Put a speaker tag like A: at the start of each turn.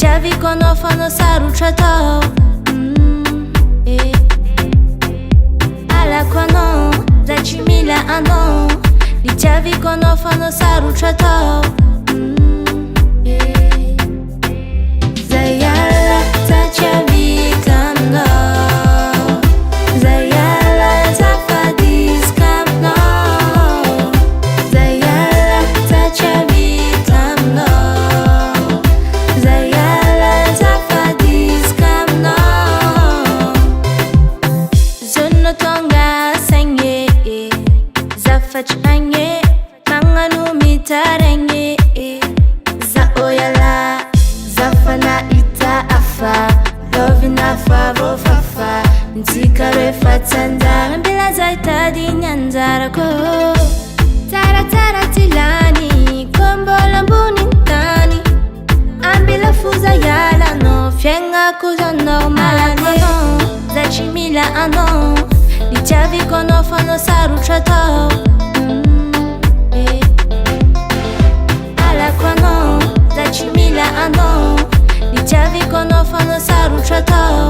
A: Tiaviko anao fa anao sarotra atao Alako anao, za tsy mila anao Nitiaviko anao fa anao sarotra atao Zay hiala za tsy havita aminao Zay hiala zafadisika aminao Zay hiala za tsy havita aminao Zay hiala zafadisika aminao Zono tonga saigny Zafatry agny magnano mitaregny Za hiala Zafa nahita afa Lovina fa vofafa Ntsika rehefa tsy anjara Mbila zay tadigny anjarako Tsaratsara ty lany Koa mbola ambony tany Ambila foza hiala anao Fiaignako zao normalany Za tsy mila anao Nitiaviko anao fa anao sarotra atao Alako anao Za tsy mila anao Nitiaviko anao fa anao sarotra atao